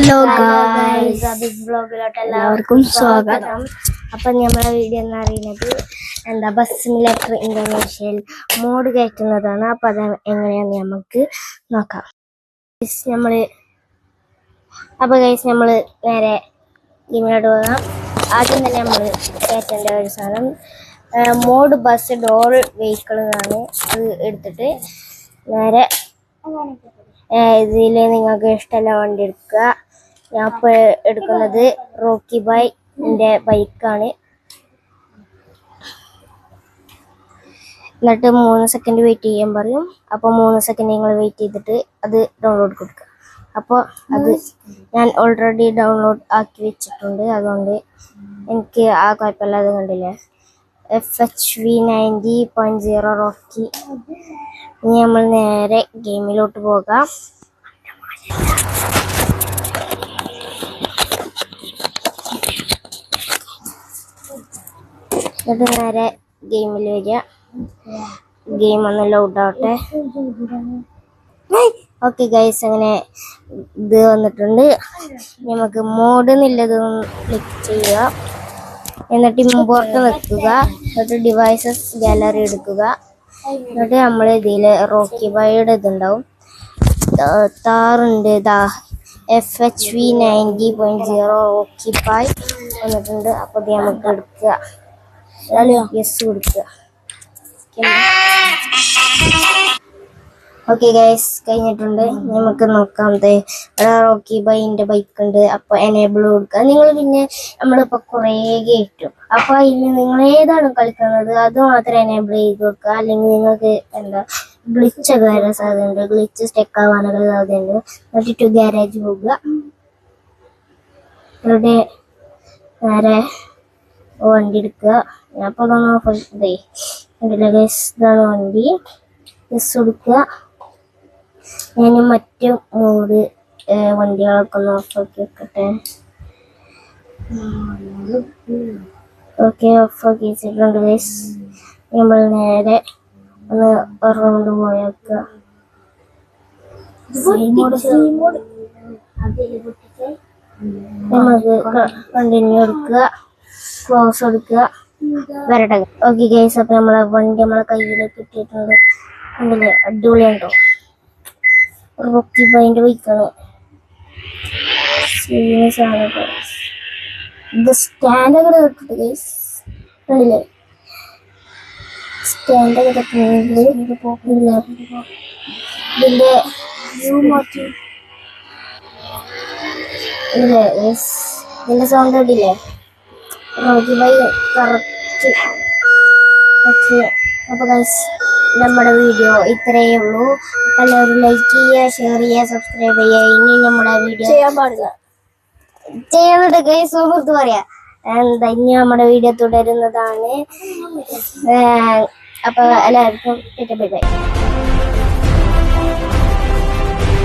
Hello guys, big വ്ലോഗിലോട്ട് എല്ലാവർക്കും സ്വാഗതം. അപ്പം നമ്മളെ വീഡിയോ എന്ന് പറയുന്നത് ബസ് സിമുലേറ്റർ ഇന്തോനേഷ്യയിൽ മോഡ് കയറ്റുന്നതാണ്. അപ്പം അത് എങ്ങനെയാന്ന് നമുക്ക് നോക്കാം. നമ്മൾ നേരെ ഗെയിമിലോട്ട് പോകാം. ആദ്യം തന്നെ നമ്മൾ കയറ്റേണ്ട ഒരു സാധനം മോഡ് ബസ് ഡോൾ വെഹിക്കിൾ എന്നാണ്. അത് എടുത്തിട്ട് നേരെ ഇതിൽ നിങ്ങൾക്ക് ഇഷ്ടമുള്ള വണ്ടി എടുക്കുക. ഞാൻ ഇപ്പോൾ എടുക്കുന്നത് റോക്കി ബൈൻ്റെ ബൈക്കാണ്. എന്നിട്ട് 3 സെക്കൻഡ് വെയിറ്റ് ചെയ്യാൻ പറയും. അപ്പോൾ 3 സെക്കൻഡ് നിങ്ങൾ വെയിറ്റ് ചെയ്തിട്ട് അത് ഡൗൺലോഡ് കൊടുക്കുക. അപ്പോൾ അത് ഞാൻ ഓൾറെഡി ഡൗൺലോഡ് ആക്കി വെച്ചിട്ടുണ്ട്, അതുകൊണ്ട് എനിക്ക് ആ കുഴപ്പമില്ലാതെ കണ്ടില്ലേ. FHV 90.0 Rocky. ഇനി നമ്മൾ നേരെ ഗെയിമിലോട്ട് പോകാം. എന്നിട്ട് നേരെ ഗെയിമിൽ വരിക. ഗെയിം ഒന്ന് ലോഡ് ആവട്ടെ. ഓക്കെ ഗൈസ്, അങ്ങനെ ഇത് വന്നിട്ടുണ്ട്. നമുക്ക് മോഡ് എന്നുള്ളത് ക്ലിക്ക് ചെയ്യുക. എന്നിട്ട് ഇമ്പോർട്ട് വെക്കുക. എന്നിട്ട് ഡിവൈസസ് ഗാലറി എടുക്കുക. എന്നിട്ട് നമ്മൾ ഇതിൽ റോക്കി ബൈയുടെ ഇതുണ്ടാവും. താറുണ്ട്, FHV 90.0 റോക്കി ബൈ വന്നിട്ടുണ്ട്. അപ്പോൾ ഇത് നമുക്ക് എടുക്കുക. യെസ് കൊടുക്കുക. ഓക്കെ ഗൈസ്, കഴിഞ്ഞിട്ടുണ്ട്. നമുക്ക് നോക്കാം. റോക്കി ബൈൻ്റെ ബൈക്ക് ഉണ്ട്. അപ്പോൾ എനേബിൾ കൊടുക്കുക. നിങ്ങൾ പിന്നെ നമ്മളിപ്പോൾ കുറേ കയറ്റും. അപ്പോൾ അതിന് നിങ്ങൾ ഏതാണ് കളിക്കുന്നത് അത് മാത്രം എനേബിൾ ചെയ്ത് കൊടുക്കുക. അല്ലെങ്കിൽ നിങ്ങൾക്ക് ഗ്ലിച്ചൊക്കെ വരാൻ സാധ്യതയുണ്ട്. ഗ്ലിച്ച് സ്റ്റെക്ക് ആവാനൊക്കെ സാധ്യതയുണ്ട്. എന്നിട്ട് ടു ഗാരേജ് പോകുക. ഇവിടെ നേരെ വണ്ടി എടുക്കുക. അപ്പോൾ അതൊന്ന് കണ്ടില്ല ഗൈസ്, ഇതാണ് വണ്ടി. യെസ് കൊടുക്കുക. ഞാൻ മറ്റു മോഡ് വണ്ടികളൊക്കെ ഒന്ന് ഓഫാക്കി വെക്കട്ടെ. ഓക്കെ, ഓഫാക്കി വെച്ചിട്ടുണ്ട് ഗൈസ്. നമ്മൾ നേരെ ഒന്ന് റൗണ്ട് പോയേക്കുക. നമുക്ക് കണ്ടിന്യൂ എടുക്കുക, ക്ലോസ് എടുക്കുക, വരട്ടെ. ഓക്കെ ഗൈസ്, അപ്പം നമ്മളെ വണ്ടി നമ്മളെ കയ്യിലേക്ക് ഇട്ടിട്ടുണ്ട്. കണ്ടില്ലേ, അടിപൊളിയുണ്ടോ? റോക്കി ബൈൻ്റെ ബൈക്കാണ്. ഇത് സ്റ്റാൻഡൊക്കെ കിട്ടിട്ട് ഗൈസ്, കണ്ടില്ലേ? സ്റ്റാൻഡൊക്കെ കിട്ടുന്നില്ല. ഇതിൻ്റെ ഇല്ലേ ഗൈസ്, ഇതിൻ്റെ സൗണ്ട് ഇടില്ലേ? റോക്കി ബൈ കറക്റ്റ്. ഓക്കെ, അപ്പോൾ ഗൈസ് നമ്മുടെ വീഡിയോ ഇത്രയേ ഉള്ളൂ. എല്ലാവരും ലൈക്ക് ചെയ്യുക, ഷെയർ ചെയ്യുക, സബ്സ്ക്രൈബ് ചെയ്യുക. ഇനി നമ്മുടെ വീഡിയോ ചെയ്യാൻ പാടില്ല ചെയ്യുന്നുണ്ട് ഗൈസ്, സുഹൃത്ത് പറയാ. ഇനി നമ്മുടെ വീഡിയോ തുടരുന്നതാണ്. അപ്പോൾ എല്ലാവർക്കും ബൈ.